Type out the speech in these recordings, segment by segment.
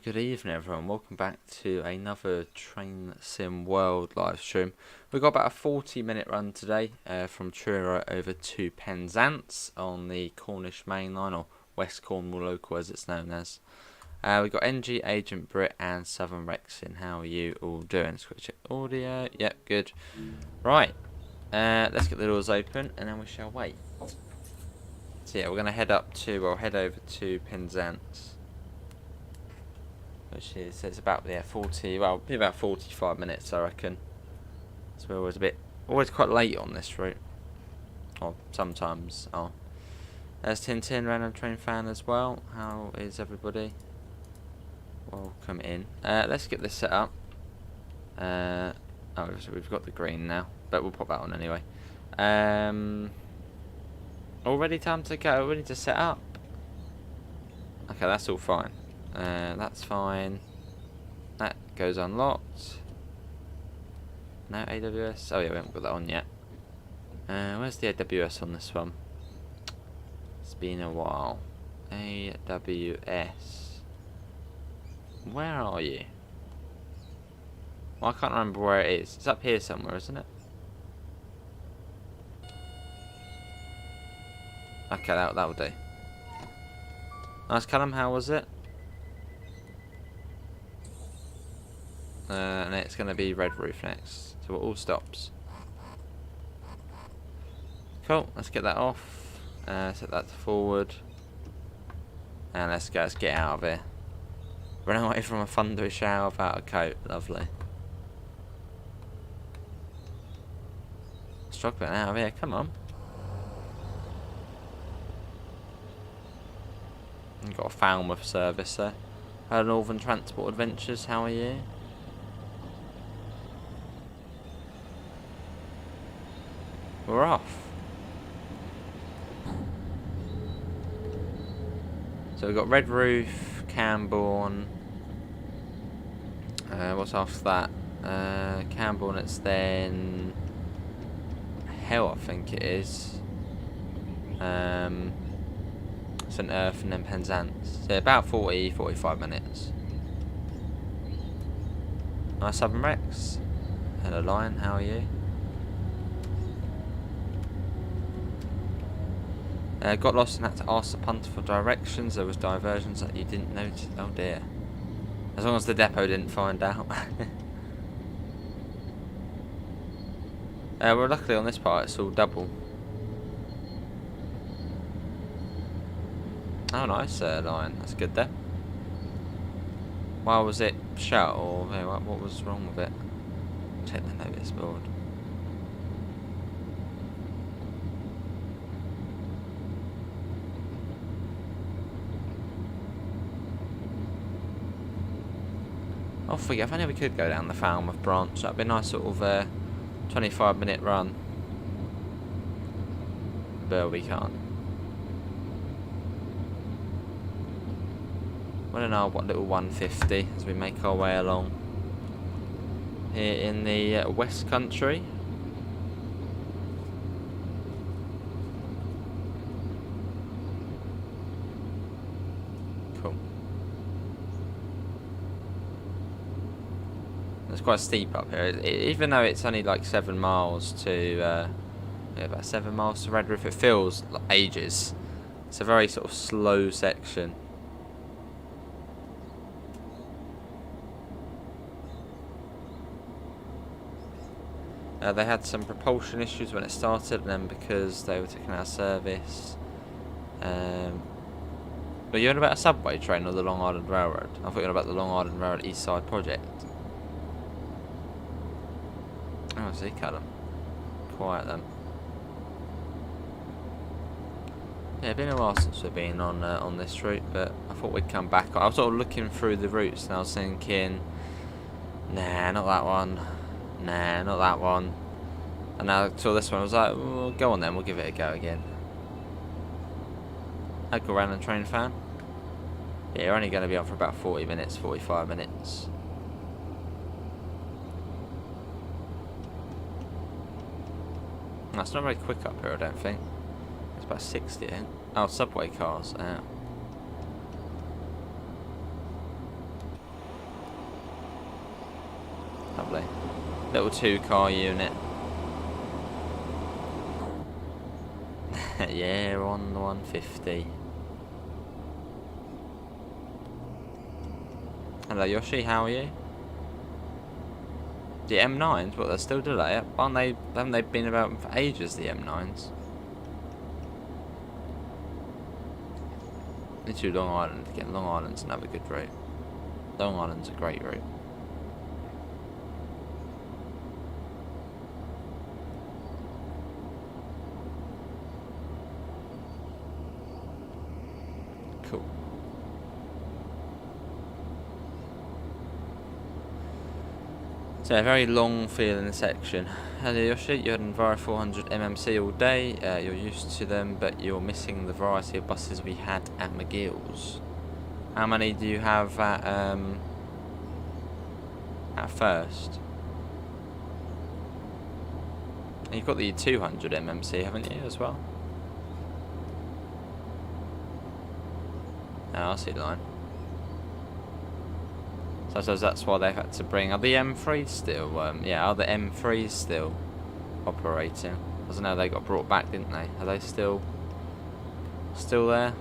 good evening everyone, welcome back to another Train Sim World live stream. We've got about a 40-minute run today from Trovo over to Penzance on the Cornish main line, or West Cornwall local as it's known as. We've got NG, Agent Brit and Southern Rexin. How are you all doing? Let's quick check audio. Yep, good. Right, let's get the doors open and then we shall wait. So yeah, we're going to head over to Penzance. Which is, it's about, yeah, 45 minutes I reckon. So we're always quite late on this route. Or sometimes. Oh. There's Tintin, random train fan as well. How is everybody? Welcome in. Let's get this set up. Oh, we've got the green now. But we'll pop that on anyway. Already time to go, we need to set up. Okay, that's all fine. That's fine. That goes unlocked. No AWS. Oh yeah, we haven't got that on yet. Where's the AWS on this one? It's been a while. AWS. Where are you? Well, I can't remember where it is. It's up here somewhere, isn't it? Okay, that'll do. Nice, Callum. How was it? And it's going to be Redruth next, so it all stops. Cool, let's get that off, set that to forward, and let's get out of here. Run away from a thundery shower without a coat, lovely. Struggling out of here, come on. You've got a Falmouth service there. Hello Northern Transport Adventures, how are you? We're off. So we've got Redruth, Camborne. What's after that? Camborne, it's then Hell, I think it is. St Erth and then Penzance. So about 40-45 minutes. Nice, Southern Rex. Hello Lion, how are you? Got lost and had to ask the punter for directions. There was diversions that you didn't notice. Oh dear. As long as the depot didn't find out. Well, luckily on this part it's all double. Oh nice, Lion. That's good there. Why was it shut, or what was wrong with it? Check the notice board. I forget, if only we could go down the Falmouth branch, that'd be a nice sort of 25-minute run. But we can't. We don't know what little 150 as we make our way along here in the West Country. Cool. It's quite steep up here, even though it's only like 7 miles to yeah, about 7 miles to Redruth. It feels like ages. It's a very sort of slow section. They had some propulsion issues when it started, and then because they were taking out of service. But you're on about a subway train or the Long Island Railroad? I thought you were about the Long Island Railroad East Side project. Oh, I see, Callum. Quiet then. Yeah, it's been a while since we've been on this route, but I thought we'd come back. I was sort of looking through the routes and I was thinking, nah, not that one. Nah, not that one. And now I saw this one, I was like, well, go on then, we'll give it a go again. I'd go around and train fan. Yeah, you're only going to be on for about 40 minutes, 45 minutes. That's not very quick up here, I don't think. It's about 60, I think. Oh, subway cars. Little 2-car unit. Yeah, we're on the 150. Hello Yoshi, how are you? The M9s, but they're still delayed. Haven't they been about for ages, the M9s? Into Long Island again. Long Island's another good route. Long Island's a great route. Cool. So a very long feeling section. Hello Yoshi, you had an Enviro 400 MMC all day. You're used to them, but you're missing the variety of buses we had at McGill's. How many do you have at first? And you've got the 200 MMC, haven't you, as well? Oh, I see the line. So I suppose that's why they've had to bring. Are the M3s still? Yeah, are the M3s still operating? I don't know. They got brought back, didn't they? Are they still there?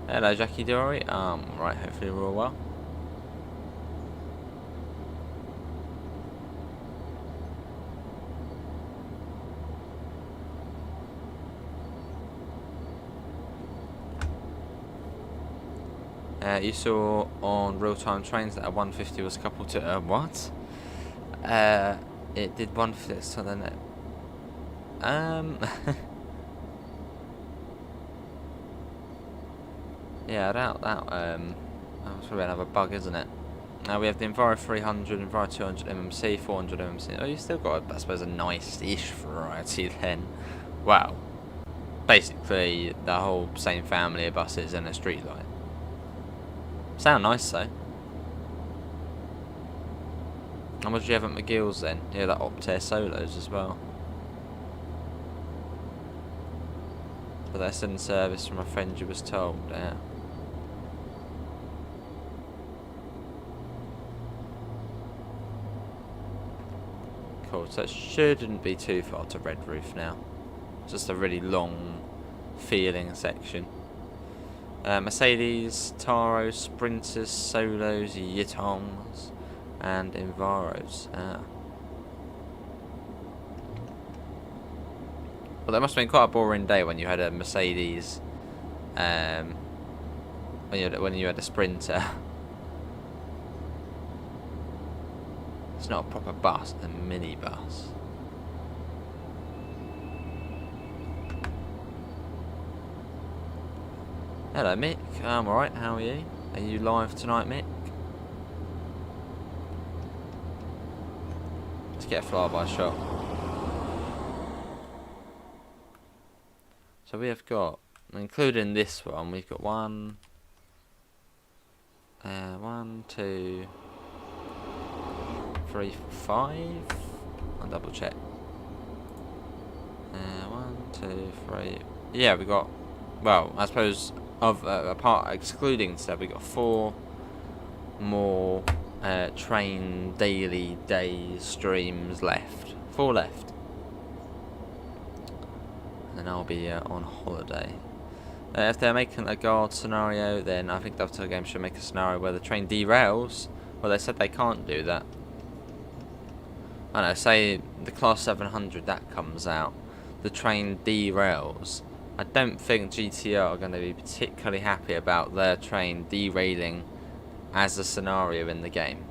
Hello, Jackie Dory. Right. Hopefully we're all well. You saw on real-time trains that a 150 was coupled to what? It did 150, so then it. Yeah, I doubt that. That's probably another bug, isn't it? Now we have the Enviro 300, Enviro 200 MMC, 400 MMC. Oh, you still got, I suppose, a nice-ish variety then. Wow. Basically, the whole same family of buses and a street light. Sound nice though. How much do you have at McGill's then? Yeah, that Optare Solos as well. But they're still in service from a friend you was told, yeah. Cool, so it shouldn't be too far to Redruth now. Just a really long feeling section. Mercedes, Taros, Sprinters, Solos, Yutons, and Enviros. Well, that must have been quite a boring day when you had a Mercedes, when you had a Sprinter. It's not a proper bus, a mini bus. Hello Mick, I'm alright, how are you? Are you live tonight, Mick? Let's get a flyby shot. So we have got, including this one, we've got 1, 2, 3, 5. I'll double check. 1, 2, 3. Yeah, we got. Well, I suppose apart excluding stuff, we got 4 more train daily day streams left. 4 left. And I'll be on holiday. If they're making a guard scenario, then I think Dovetail Games should make a scenario where the train derails. Well, they said they can't do that. I don't know, say the Class 700 that comes out, the train derails. I don't think GTR are going to be particularly happy about their train derailing as a scenario in the game.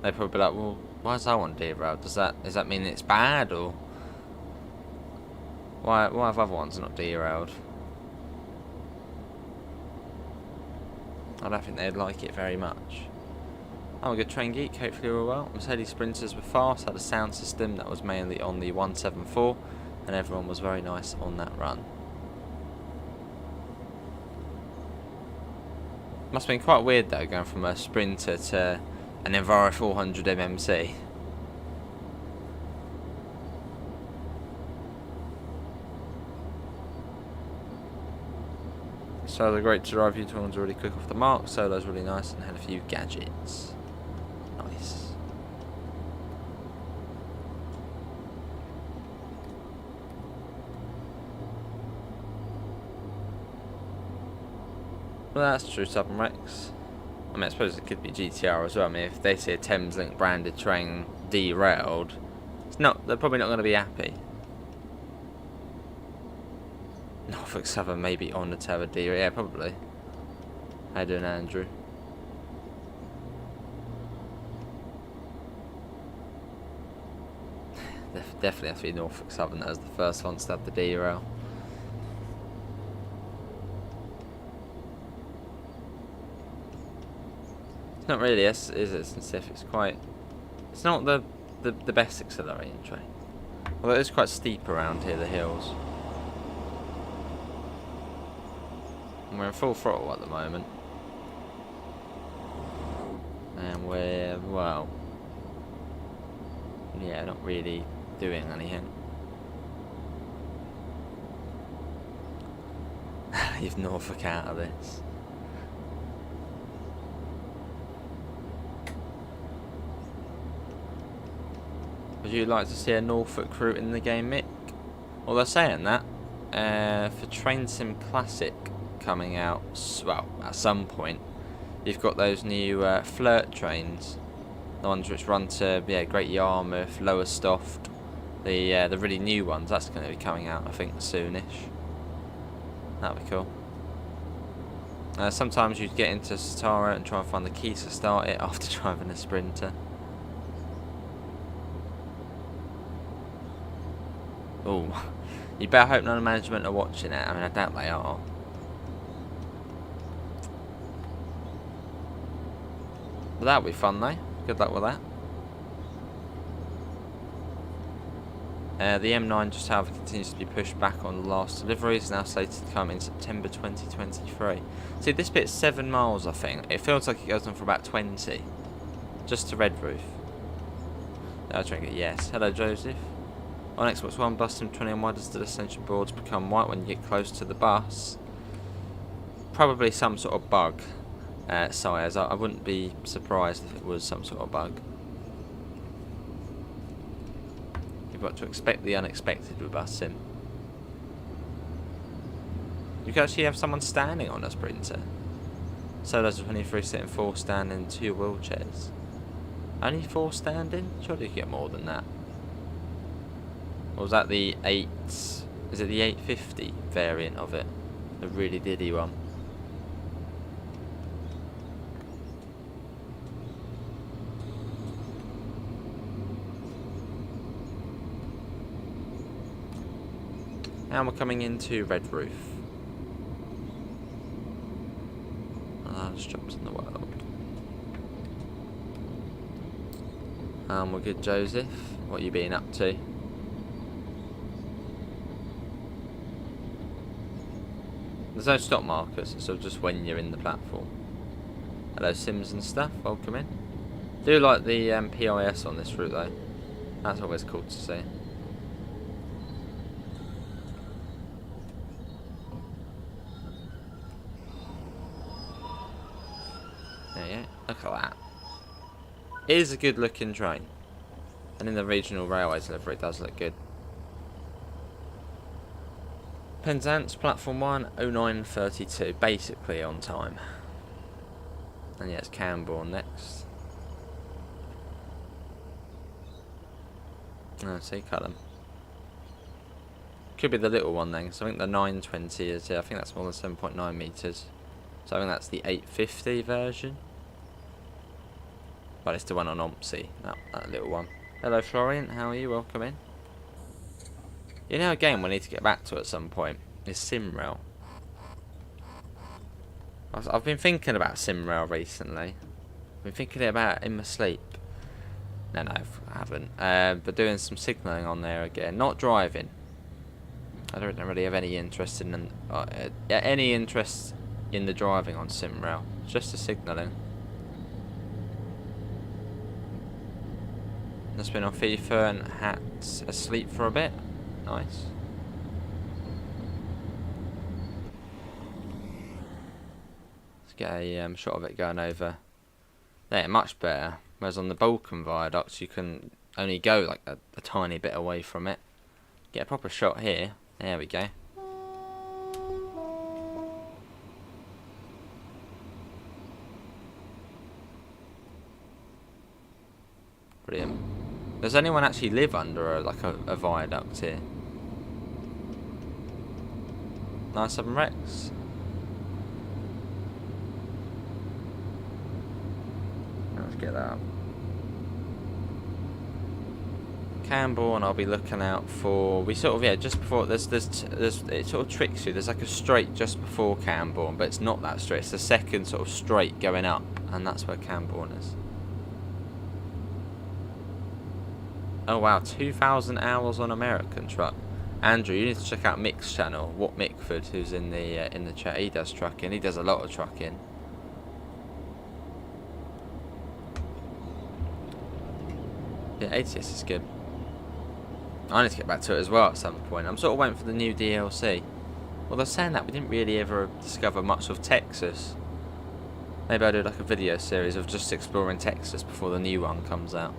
They'd probably be like, well, why does that one derail? Does that mean it's bad, or why have other ones not derailed? I don't think they'd like it very much. I'm a good train geek, hopefully you're all well. Mercedes Sprinters were fast, had a sound system that was mainly on the 174, and everyone was very nice on that run. Must have been quite weird though, going from a Sprinter to an Enviro 400 MMC. Solo great to drive, U-turns really quick off the mark, solo's really nice and had a few gadgets. Nice. Well, that's true, Southern Rex. I mean, I suppose it could be GTR as well. I mean, if they see a Thameslink branded train derailed, they're probably not going to be happy. Norfolk Southern maybe on the Tower D, yeah, probably. How you doing, Andrew? Definitely has to be Norfolk Southern. That was the first one to have the derail. It's not really, is it, since if it's quite... It's not the best accelerating train. Although it's quite steep around here, the hills. And we're in full throttle at the moment. And we're, well... yeah, not really doing anything. Leave Norfolk out of this. Would you like to see a Norfolk route in the game, Mick? Well, they're saying that for Train Sim Classic coming out, well, at some point, you've got those new flirt trains, the ones which run to Great Yarmouth, Lowestoft, the really new ones. That's going to be coming out, I think, soonish. That'd be cool. Sometimes you'd get into Satara and try and find the keys to start it after driving a Sprinter. Oh, you better hope none of management are watching it. I mean, I doubt they are. But that'll be fun though. Good luck with that. The M9 just however continues to be pushed back on the last deliveries, now slated to come in September 2023. See, this bit's 7 miles, I think. It feels like it goes on for about 20. Just to Redruth. I'll drink it, yes. Hello, Joseph. On Xbox One, bus sim 21, why does the destination boards become white when you get close to the bus? Probably some sort of bug, Sires. I wouldn't be surprised if it was some sort of bug. You've got to expect the unexpected with bus sim. You can actually have someone standing on a Sprinter. Solos 23 sitting, 4 standing, 2 wheelchairs. Only 4 standing? Surely you can get more than that. Or was that the 8... is it the 850 variant of it? The really diddy one. And we're coming into Redruth. The largest jobs in the world. We're good, Joseph. What are you being up to? There's no stop markers, so just when you're in the platform. Hello, Sims and stuff. Welcome in. Do like the PIS on this route though. That's always cool to see. There you go. Look at that. It is a good looking train. And in the regional railways livery it does look good. Penzance, platform 1, 0932, basically on time. And yeah, it's Camborne next. Oh, see, cut them. Could be the little one then, so I think the 920 is, yeah, I think that's more than 7.9 metres. So I think that's the 850 version. But it's the one on Ompsey, that little one. Hello Florian, how are you? Welcome in. You know, a game we need to get back to at some point is SimRail. I've been thinking about SimRail recently. I've been thinking about it in my sleep. No, I haven't. But doing some signalling on there again, not driving. I don't really have any interest in the driving on SimRail. Just the signalling. Just been on FIFA and had asleep for a bit. Nice. get a shot of it going over there. Much better. Whereas on the Balkan viaducts, you can only go like a tiny bit away from it. Get a proper shot here. There we go. Brilliant. Does anyone actually live under a viaduct here? Nice Southern Rex. Let's get that up. Camborne, I'll be looking out for. We sort of just before there's it sort of tricks you. There's like a straight just before Camborne, but it's not that straight. It's the second sort of straight going up, and that's where Camborne is. Oh wow, 2,000 hours on American truck. Andrew, you need to check out Mick's channel. What Mickford, who's in the chat, he does trucking. He does a lot of trucking. Yeah, ATS is good. I need to get back to it as well at some point. I'm sort of waiting for the new DLC. Well, they're saying that we didn't really ever discover much of Texas. Maybe I'll do like a video series of just exploring Texas before the new one comes out.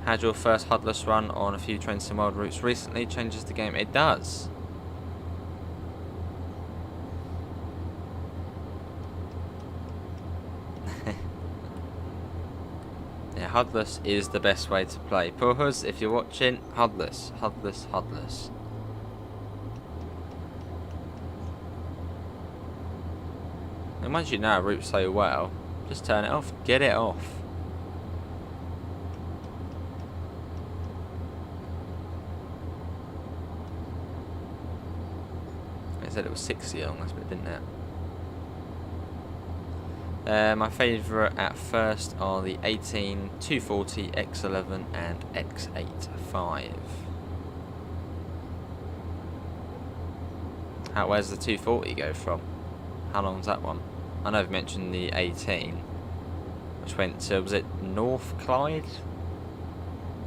Had your first HUDless run on a few Train Sim World routes recently? Changes the game? It does. Yeah, HUDless is the best way to play. Puhus, if you're watching, HUDless, HUDless, HUDless. And once you know a route so well, just turn it off, get it off. Said it was 60 long, but didn't it? My favourite at first are the 18, 240, X11 and X85. Where's the 240 go from? How long's that one? I know I've mentioned the 18, which went to, was it North Clyde?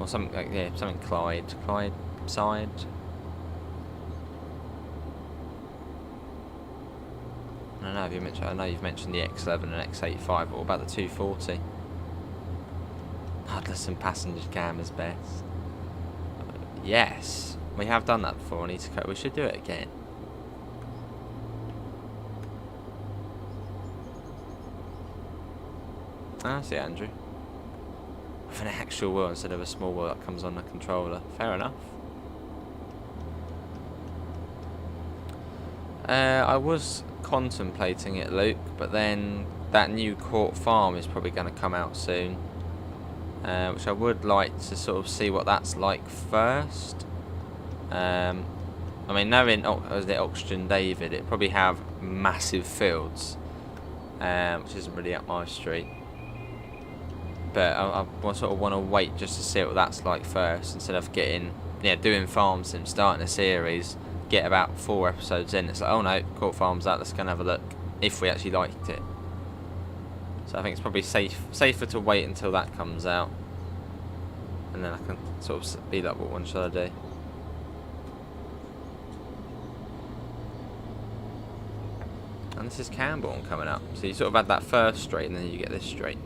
Or something like, yeah, something Clyde side. I know you've mentioned the X11 and X85, but what about the 240? HUDless and passenger cam is best. Yes, we have done that before. We should do it again. I see, Andrew. With an actual wheel instead of a small wheel that comes on the controller. Fair enough. I was contemplating it, Luke, but then that new Court Farm is probably going to come out soon, which I would like to sort of see what that's like first. I mean, knowing the Oxygen David, it probably have massive fields, which isn't really up my street. But I sort of want to wait just to see what that's like first, instead of doing farm sim, starting a series. Get about 4 episodes in, it's like, oh no, Court Farm's out, let's go and have a look, if we actually liked it. So I think it's probably safer to wait until that comes out, and then I can sort of be like, what one should I do? And this is Camborne coming up, so you sort of had that first straight and then you get this straight.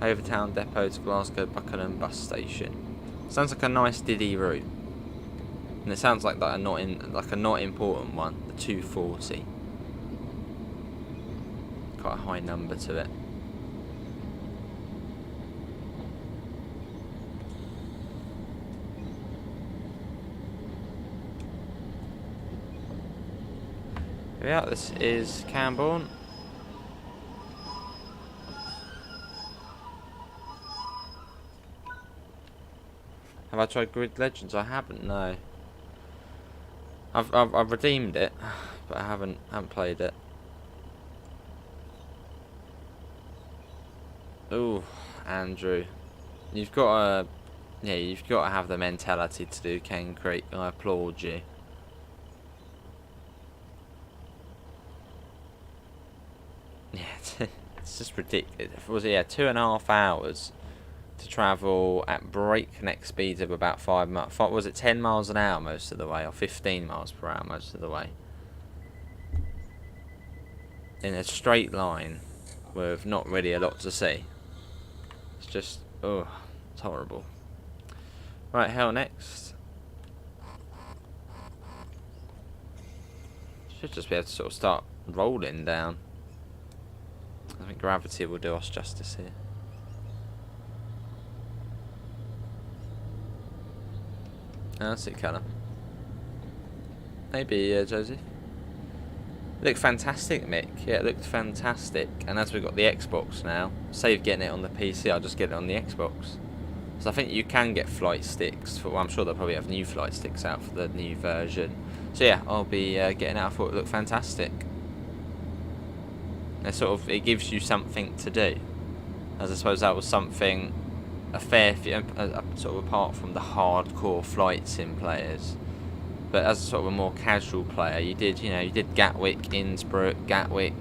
Overtown Depot to Glasgow Buckingham bus station. Sounds like a nice Diddy route. And it sounds like that a not important one, the 240. Quite a high number to it. Here we are, this is Camborne. Have I tried Grid Legends? I haven't, no. I've redeemed it, but I haven't played it. Ooh, Andrew, you've got to have the mentality to do Cane Creek. I applaud you. Yeah, it's just ridiculous. Was it 2.5 hours to travel at breakneck speeds of about 5 miles? Was it 10 miles an hour most of the way, or 15 miles per hour most of the way? in a straight line with not really a lot to see. It's just, oh, it's horrible. Right, hell next. Should just be able to sort of start rolling down. I think gravity will do us justice here. That's it, Callum. Maybe, Joseph. It looked fantastic, Mick. Yeah, it looked fantastic. And as we've got the Xbox now, save getting it on the PC, I'll just get it on the Xbox. So I think you can get flight sticks. Well, I'm sure they'll probably have new flight sticks out for the new version. So yeah, I'll be getting out. I thought it looked fantastic. And it gives you something to do. As I suppose that was something, a fair few, sort of apart from the hardcore flight sim players. But as a sort of a more casual player, you did Gatwick, Innsbruck, Gatwick,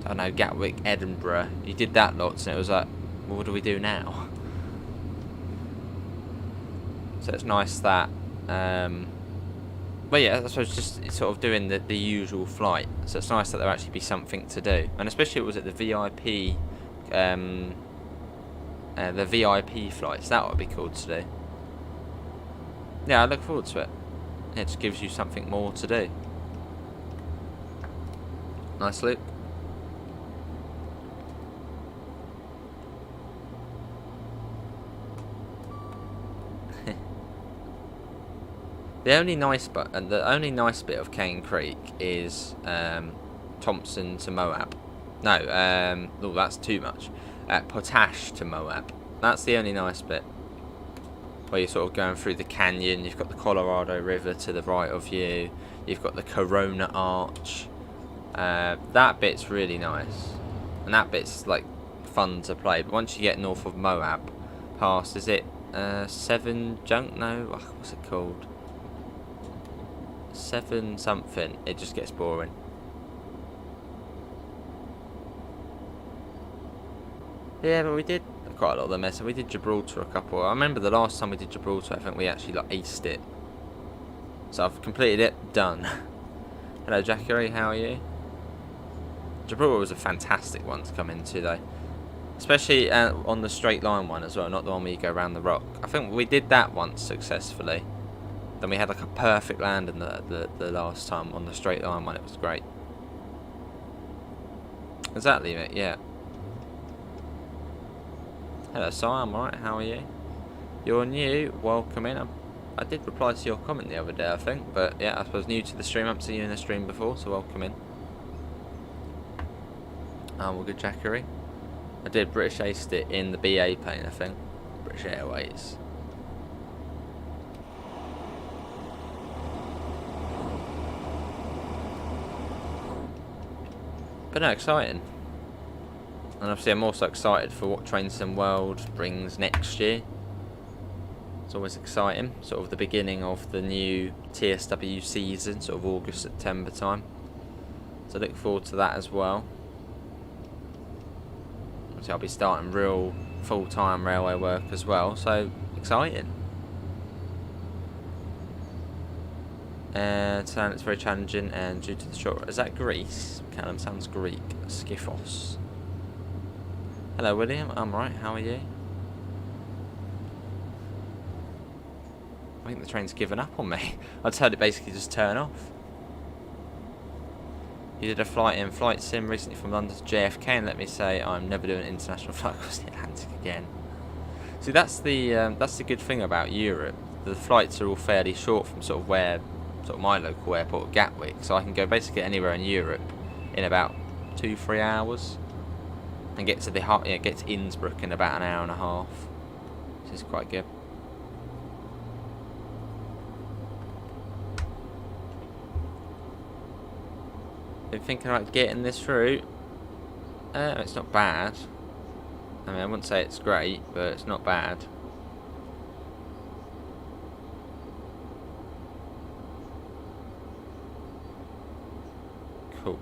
I don't know, Gatwick, Edinburgh. You did that lots, and it was like, well, what do we do now? So it's nice that, but yeah, I suppose just sort of doing the usual flight. So it's nice that there actually be something to do, and especially it was at the VIP flights. That would be cool to do. Yeah, I look forward to it. It just gives you something more to do. Nice look. The only nice bit of Cane Creek is Thompson to Moab. No, oh, that's too much. Potash to Moab. That's the only nice bit. Where you're sort of going through the canyon, you've got the Colorado River to the right of you, you've got the Corona Arch. That bit's really nice, and that bit's like fun to play. But once you get north of Moab, past, is it 7 Junk? No, what's it called? 7 something. It just gets boring. Yeah, but we did quite a lot of them. So we did Gibraltar a couple. I remember the last time we did Gibraltar, I think we actually like aced it. So I've completed it. Done. Hello, Jackery. How are you? Gibraltar was a fantastic one to come into, though. Especially on the straight line one as well, not the one where you go around the rock. I think we did that once successfully. Then we had like a perfect landing the last time on the straight line one. It was great. Exactly, mate. Yeah. Hello, Si, I'm alright, how are you? You're new, welcome in. I did reply to your comment the other day, I think, but yeah, I suppose new to the stream. I haven't seen you in the stream before, so welcome in. Well, good, Jackery. I did BritishAce it in the BA plane, I think. British Airways. But no, exciting. And obviously I'm also excited for what Train Sim World brings next year. It's always exciting. Sort of the beginning of the new TSW season, sort of August, September time. So I look forward to that as well. Obviously I'll be starting real full-time railway work as well, so exciting. So it's very challenging and due to the short... Is that Greece? Callum sounds Greek. Skiphos. Hello, William. I'm right. How are you? I think the train's given up on me. I just heard it basically just turn off. You did a flight sim recently from London to JFK, and let me say I'm never doing an international flight across the Atlantic again. See, that's the good thing about Europe. The flights are all fairly short from sort of my local airport, Gatwick, so I can go basically anywhere in Europe in about 2-3 hours. And get to get to Innsbruck in about an hour and a half. This is quite good. Been thinking about getting this route. It's not bad. I mean, I wouldn't say it's great, but it's not bad. Cool.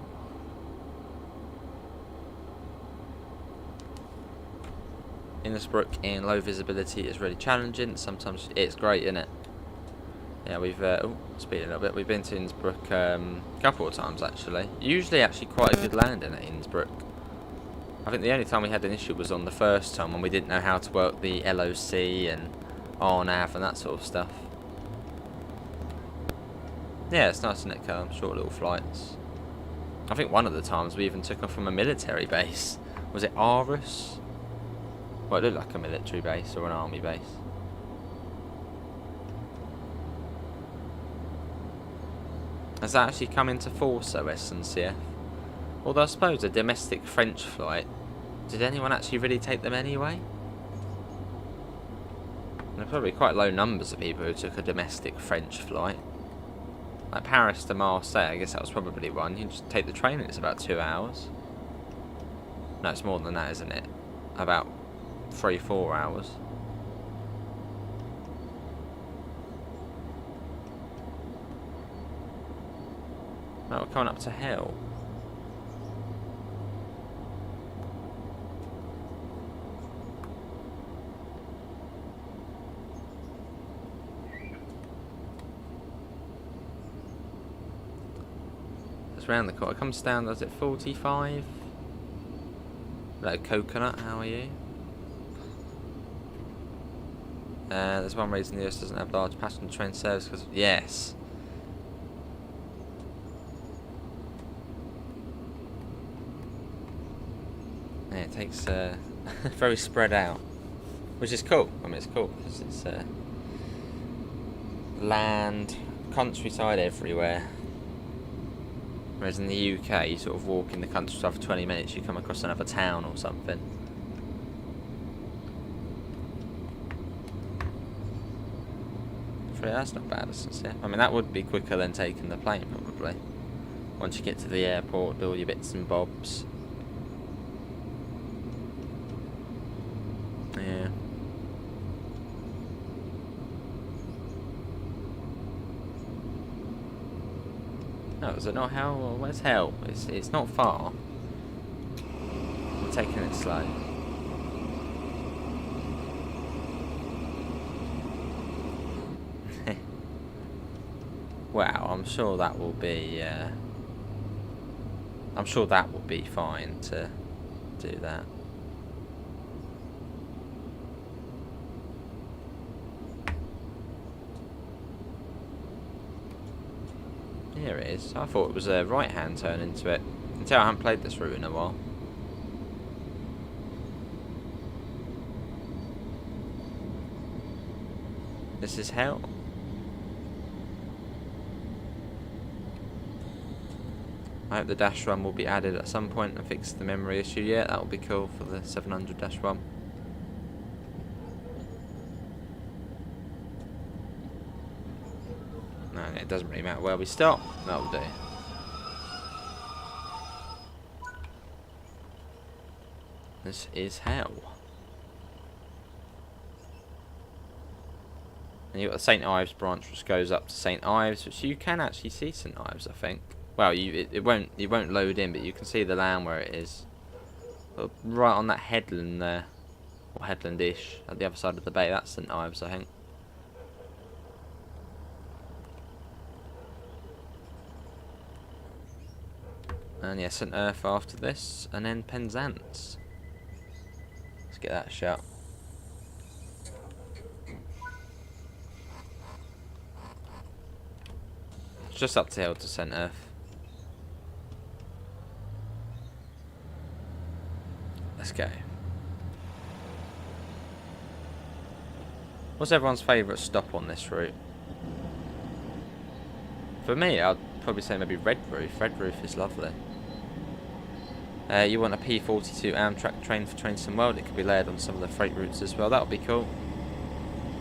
Innsbruck in low visibility is really challenging. Sometimes it's great, isn't it? Yeah, Yeah, we've speeding a little bit. We've been to Innsbruck a couple of times actually. Usually, actually, quite a good landing at Innsbruck. I think the only time we had an issue was on the first time when we didn't know how to work the LOC and RNAV and that sort of stuff. Yeah, it's nice, isn't it, Callum? Short little flights. I think one of the times we even took off from a military base. Was it Aarhus? Well, it looked like a military base or an army base. Has that actually come into force, though, SNCF? Although I suppose a domestic French flight, did anyone actually really take them anyway? There are probably quite low numbers of people who took a domestic French flight. Like Paris to Marseille, I guess that was probably one. You just take the train and it's about 2 hours. No, it's more than that, isn't it? About 3-4 hours. No, we're coming up to hell. It's round the corner. It comes down, does it 45? Hello, Coconut, how are you? There's one reason the US doesn't have large passenger train service because, yes. Yeah, it takes very spread out, which is cool. I mean, it's cool because it's land, countryside everywhere. Whereas in the UK, you sort of walk in the countryside for 20 minutes, you come across another town or something. So yeah, that's not bad, yeah. I mean, that would be quicker than taking the plane, probably. Once you get to the airport, do all your bits and bobs. Yeah. No, is it not hell? Well, where's hell? It's not far. We're taking it slow. Wow, I'm sure that will be. I'm sure that will be fine to do that. Here it is. I thought it was a right-hand turn into it. You can tell I haven't played this route in a while. This is hell. I hope the dash run will be added at some point and fix the memory issue. Yeah, that will be cool for the 700 dash run. No, it doesn't really matter where we stop. That'll do. This is hell. And you've got the St Ives branch, which goes up to St Ives, which you can actually see St Ives, I think. Well, it won't load in, but you can see the land where it is. Right on that headland there, or headland-ish, at the other side of the bay. That's St Ives, I think. And yeah, St Erth after this, and then Penzance. Let's get that shot. It's just up the hill to St Erth. Let's go. What's everyone's favourite stop on this route? For me, I'd probably say maybe Redruth. Redruth is lovely. You want a P42 Amtrak train for Trainson World? It could be layered on some of the freight routes as well. That would be cool.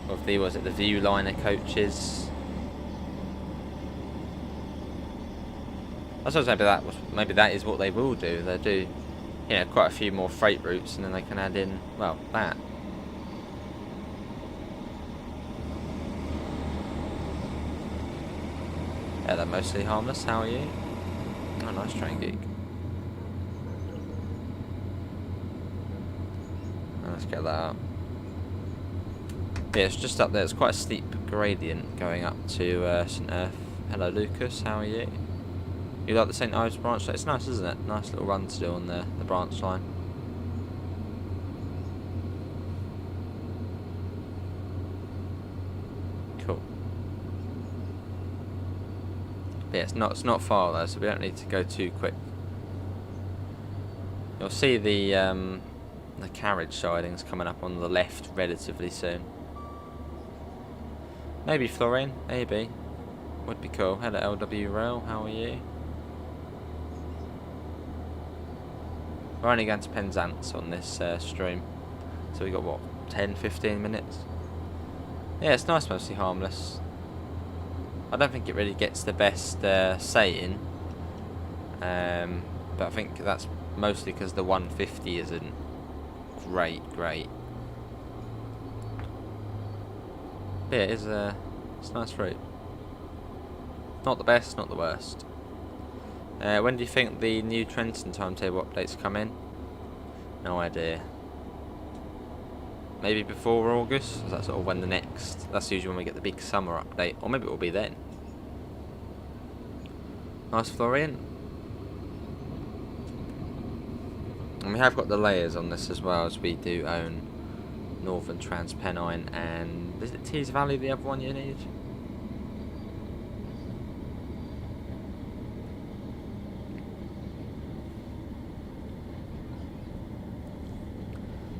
Or if the the Viewliner coaches. I suppose maybe that is what they will do. They'll do, you know, quite a few more freight routes, and then they can add in, well, that. Yeah, they're mostly harmless. How are you? Oh, nice train geek. Let's get that up. Yeah, it's just up there. It's quite a steep gradient going up to St Erth. Hello, Lucas. How are you? You like the St Ives branch line? It's nice, isn't it? Nice little run to do on the branch line. Cool. But yeah, it's not far though, so we don't need to go too quick. You'll see the carriage sidings coming up on the left relatively soon. Maybe Florine, maybe. Would be cool. Hello LW Rail, how are you? We're only going to Penzance on this stream. So we got what, 10-15 minutes? Yeah, it's nice, mostly harmless. I don't think it really gets the best saying. But I think that's mostly because the 150 isn't great. Yeah, it's a nice route. Not the best, not the worst. When do you think the new Trenton timetable updates come in? No idea. Maybe before August? Is that sort of when the next... That's usually when we get the big summer update. Or maybe it will be then. Nice Florian. And we have got the layers on this as well, as we do own Northern Transpennine and... Is it Tees Valley the other one you need?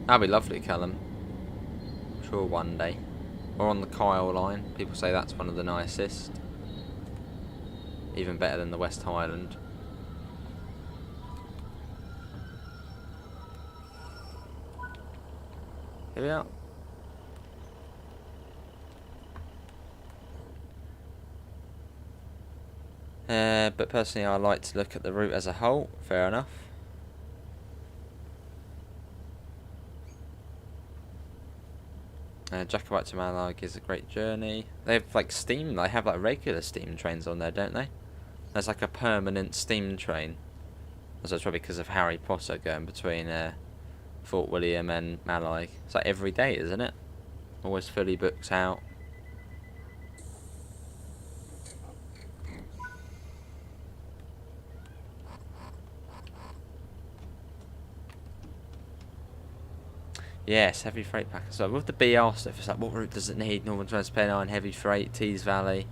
That'd be lovely, Callum. I'm sure one day. Or on the Kyle line. People say that's one of the nicest. Even better than the West Highland. Here we are. But personally I like to look at the route as a whole. Fair enough. Jacobite to Malag is a great journey. They have like steam, they have like regular steam trains on there, don't they? There's like a permanent steam train. So it's probably because of Harry Potter going between Fort William and Malag. It's like every day, isn't it? Always fully booked out. Yes, heavy freight packer. So with the BR stuff, it's like, what route does it need? Northern Transpennine, heavy freight, Tees Valley.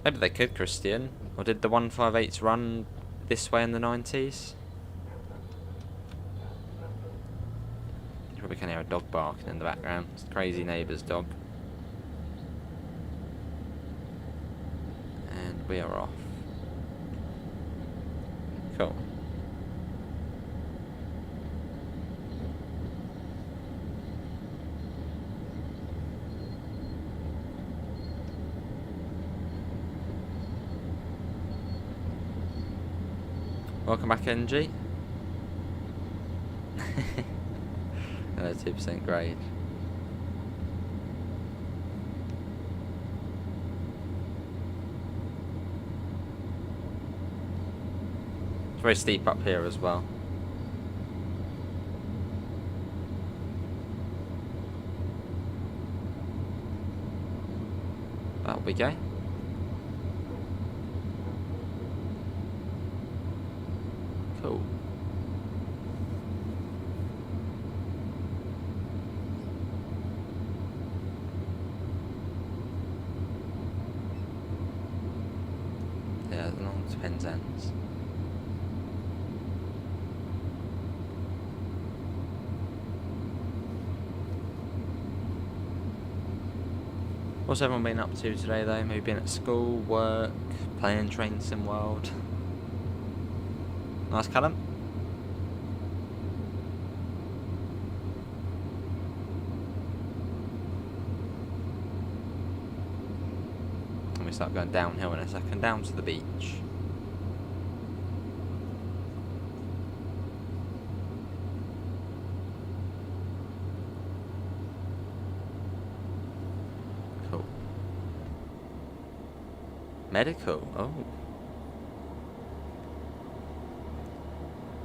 Maybe they could, Christian. Or did the 158s run this way in the 90s? You probably can hear a dog barking in the background. It's the crazy neighbour's dog. And we are off. Cool. Welcome back, NG. 2% grade. It's very steep up here as well. That'll be gay. Cool. Yeah, along to Penzance. What's everyone been up to today though? Maybe been at school, work, playing Train Sim World. Nice, Callum. And we start going downhill in a second, down to the beach. Cool. Medical, oh.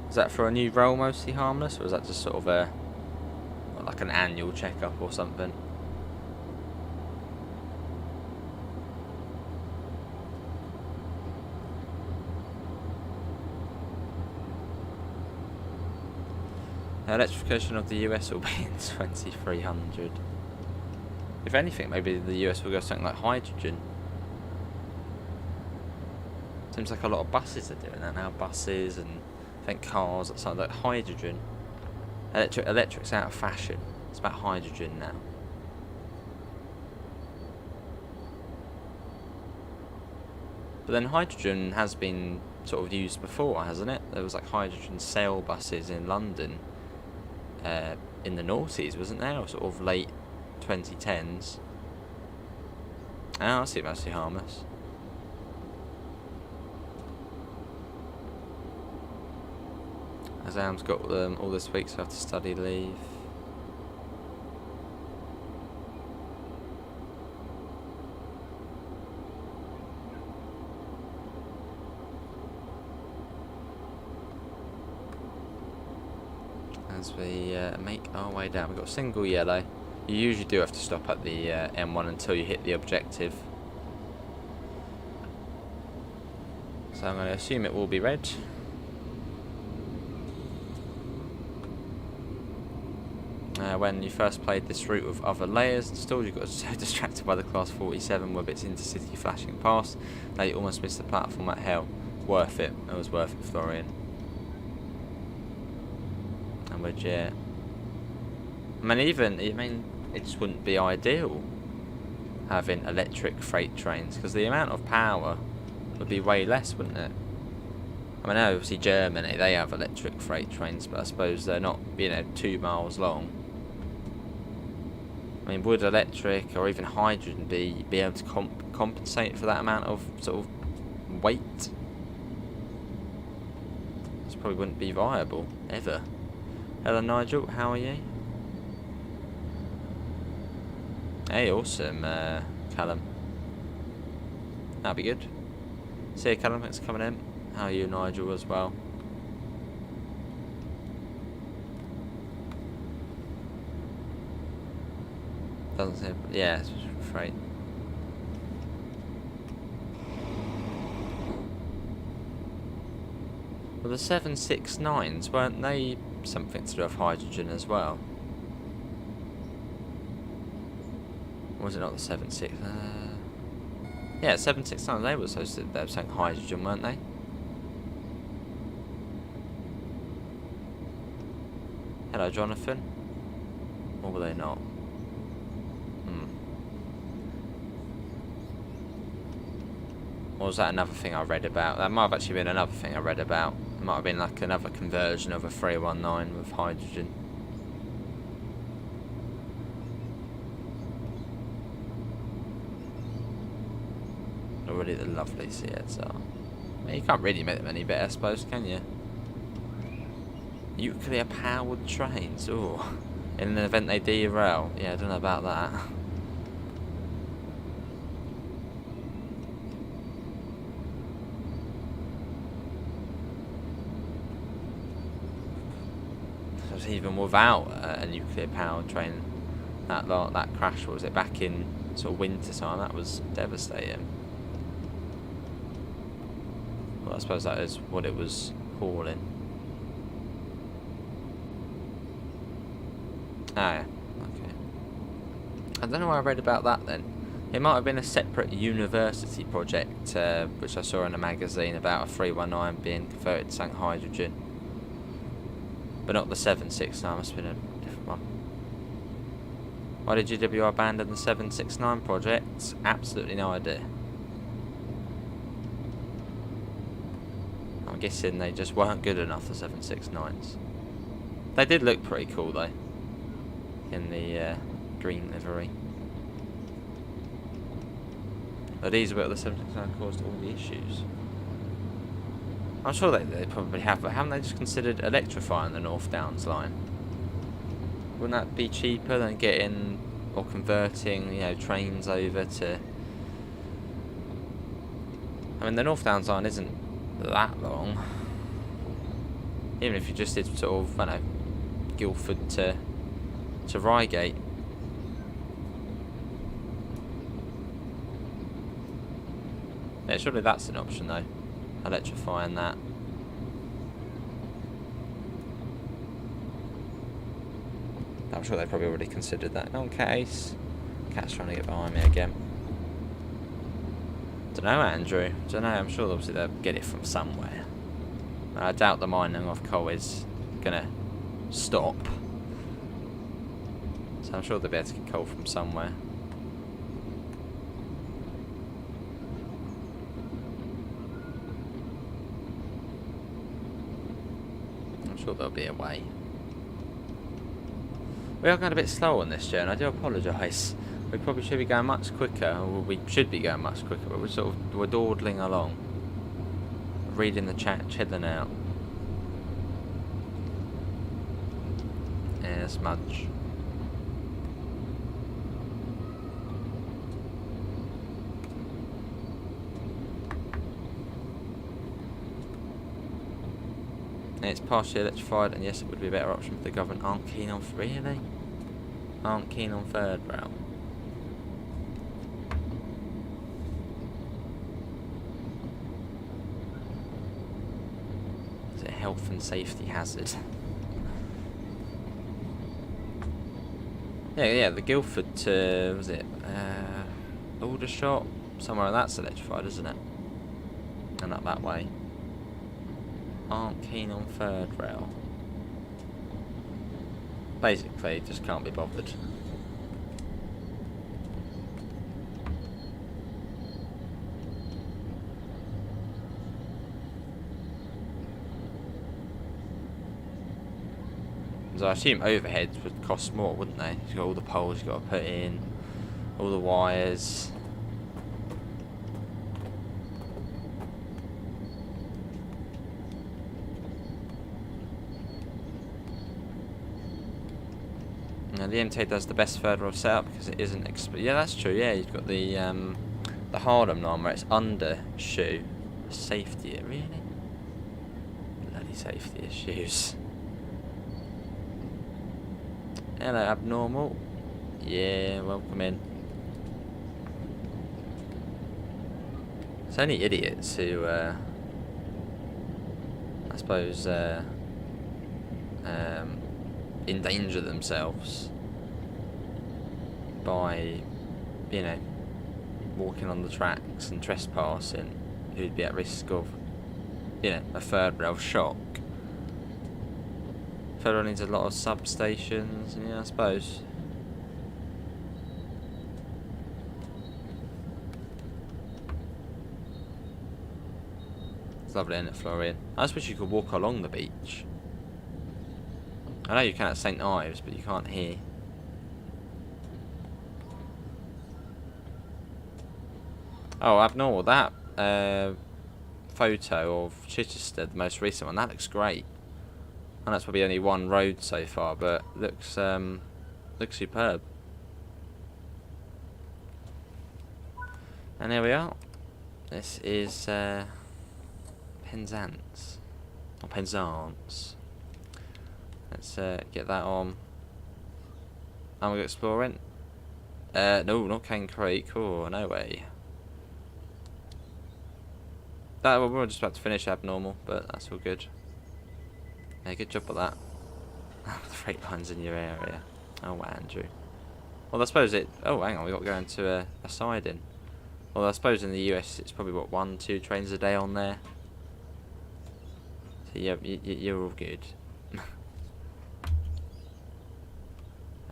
Is that for a new role, Mostly Harmless, or is that just sort of a like an annual checkup or something? Electrification of the US will be in 2300. If anything, maybe the US will go something like hydrogen. Seems like a lot of buses are doing that now. Buses and I think cars, something like hydrogen. Electric's out of fashion. It's about hydrogen now. But then hydrogen has been sort of used before, hasn't it? There was like hydrogen sail buses in London in the noughties, wasn't there? Or sort of late 2010s. Oh, I see, Mostly Harmless. Exams got all this week, so I have to study leave. As we make our way down, we've got single yellow. You usually do have to stop at the M1 until you hit the objective. So I'm going to assume it will be red. When you first played this route with other layers installed, you got so distracted by the Class 47 with its intercity flashing past that you almost missed the platform at hell. Worth it. It was worth it, Florian. And we're jet. I mean, it just wouldn't be ideal having electric freight trains, because the amount of power would be way less, wouldn't it? I mean, obviously Germany, they have electric freight trains, but I suppose they're not, 2 miles long. I mean, would electric or even hydrogen be able to compensate for that amount of sort of weight? This probably wouldn't be viable, ever. Hello Nigel, how are you? Hey, awesome, Callum. That'll be good. See you, Callum, thanks for coming in. How are you, Nigel, as well? Doesn't seem... yeah, it's freight. Well, the 769s, weren't they something to do with hydrogen as well? Or was it not the 76? Yeah, 769, they were supposed to... they were saying hydrogen, weren't they? Hello, Jonathan. Or were they not? Or was that another thing I read about? That might have actually been another thing I read about. It might have been like another conversion of a 319 with hydrogen. Already the lovely Seats are. I mean, you can't really make them any better, I suppose, can you? Nuclear powered trains, ooh. In an event they derail. Yeah, I don't know about that. Even without a nuclear powered train, that crash, what was it, back in sort of winter time, that was devastating. Well, I suppose that is what it was hauling. Ah, yeah. Okay. I don't know why I read about that then. It might have been a separate university project, which I saw in a magazine about a 319 being converted to something hydrogen. But not the 769, must have been a different one. Why did GWR abandon the 769 project? Absolutely no idea. I'm guessing they just weren't good enough, the 769s. They did look pretty cool though, in the green livery. But these were the 769 caused all the issues. I'm sure they probably have, but haven't they just considered electrifying the North Downs line? Wouldn't that be cheaper than getting or converting, trains over to... I mean, the North Downs line isn't that long. Even if you just did sort of, I don't know, Guildford to Reigate. Yeah, surely that's an option though. Electrifying that. I'm sure they probably already considered that. Oh, Case. Cat's trying to get behind me again. Don't know, Andrew. Don't know. I'm sure obviously they'll get it from somewhere. I doubt the mining of coal is gonna stop. So I'm sure they'll be able to get coal from somewhere. I'm sure there'll be a way. We are going a bit slow on this journey. I do apologise. We probably should be going much quicker, or we should be going much quicker, but we're dawdling along. Reading the chat, chilling out. Yeah, smudge. It's partially electrified, and yes, it would be a better option if the government aren't keen on really? Aren't keen on third rail. Is it a health and safety hazard? Yeah, the Guildford to, was it, Aldershot? Somewhere that's electrified, isn't it? And up that way. Aren't keen on third rail. Basically, just can't be bothered. So I assume overheads would cost more, wouldn't they? You've got all the poles you've got to put in, all the wires. Now the MTA does the best third rail setup because it isn't. Yeah, that's true. Yeah, you've got the Harlem line where it's under shoe. Safety, really? Bloody safety issues. Hello, abnormal. Yeah, welcome in. It's only idiots who, I suppose, endanger themselves by, you know, walking on the tracks and trespassing, who'd be at risk of, you know, a third rail shock. Third rail needs a lot of substations, yeah, I suppose. It's lovely, isn't it, Florian? I just wish you could walk along the beach. I know you can at St Ives, but you can't here. Oh, abnormal. That photo of Chichester, the most recent one, that looks great. And that's probably only one road so far, but looks superb. And there we are. This is Penzance, or Penzance. Let's get that on. And we're exploring. No, not Cane Creek. Oh, no way. Well, we're just about to finish abnormal, but that's all good. Yeah, good job with that. The freight lines in your area. Oh, Andrew. Well, I suppose it. Oh, hang on, we got going to a siding. Well, I suppose in the US it's probably what 1-2 trains a day on there. So yeah, you're all good.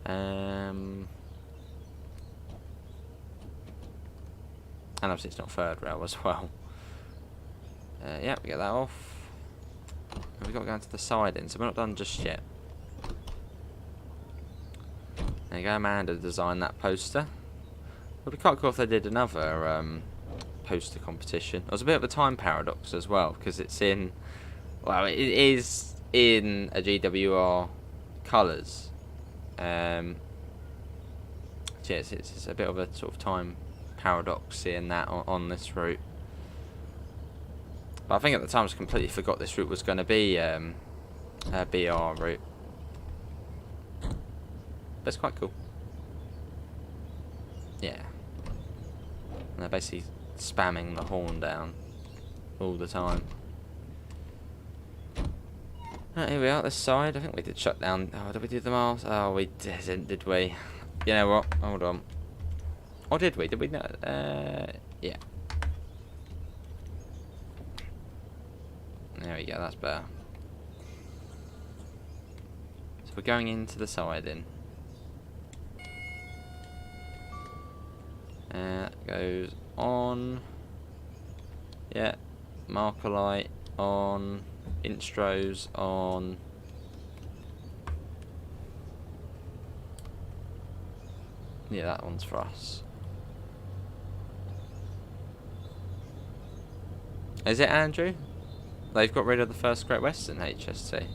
And obviously it's not third rail as well. Yeah, we get that off. We've got to go into the siding, so we're not done just yet. There you go, Amanda designed that poster. It would be quite cool if they did another poster competition. It was a bit of a time paradox as well, because it's in, well, it is in a GWR colours. So yes, it's a bit of a sort of time paradox seeing that on this route. But I think at the time I completely forgot this route was going to be BR route. But it's quite cool. Yeah. And they're basically spamming the horn down all the time. Right, here we are, this side. I think we did shut down. Oh, did we do the miles? Oh, we didn't, did we? You know what? Hold on. Or did we? Did we not? Yeah. There we go, that's better. So we're going into the siding. Goes on. Yeah. Marker light on. Instros on. Yeah, that one's for us. Is it, Andrew? They've got rid of the first Great Western HST.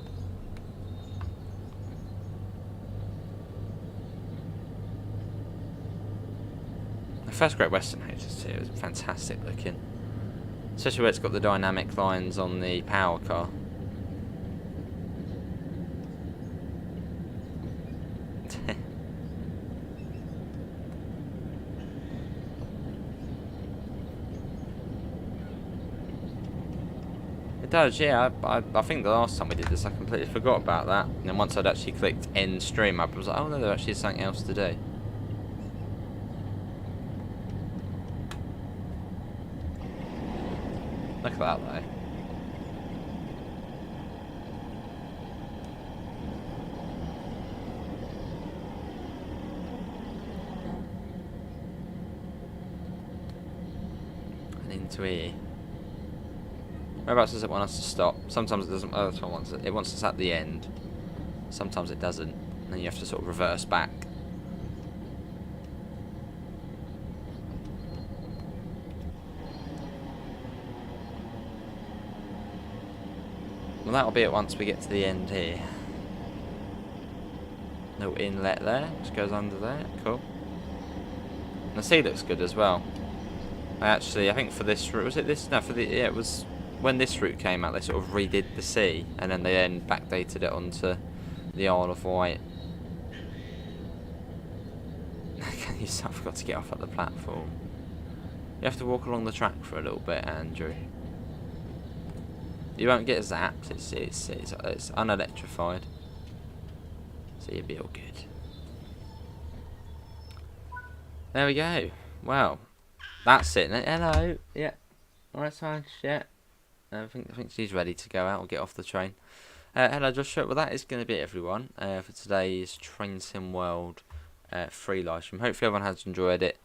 The first Great Western HST was fantastic looking. Especially where it's got the dynamic lines on the power car. It does, yeah. I think the last time we did this I completely forgot about that. And then once I'd actually clicked end stream up, I was like, oh no, there actually is something else to do. Look at that though. And into here. Whereabouts does it want us to stop? Sometimes it doesn't. Oh, that's what it wants. It wants us at the end. Sometimes it doesn't. And then you have to sort of reverse back. Well, that'll be it once we get to the end here. No inlet there. Just goes under there. Cool. And the sea looks good as well. I think for this route, was it this? No, for the, yeah, it was when this route came out, they sort of redid the sea, and then they then backdated it onto the Isle of Wight. You forgot to get off at the platform. You have to walk along the track for a little bit, Andrew. You won't get zapped, it's unelectrified. So you'll be all good. There we go. Well, that's it. Hello. Yeah. Alright, Smash. Yeah. I think she's ready to go out or get off the train. Hello, Joshua. Well, that is going to be it, everyone, for today's Train Sim World free live stream. Hopefully, everyone has enjoyed it.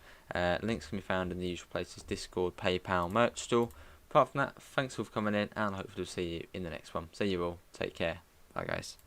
Links can be found in the usual places: Discord, PayPal, merch store. Apart from that, thanks for coming in, and hopefully, we'll see you in the next one. See you all. Take care. Bye, guys.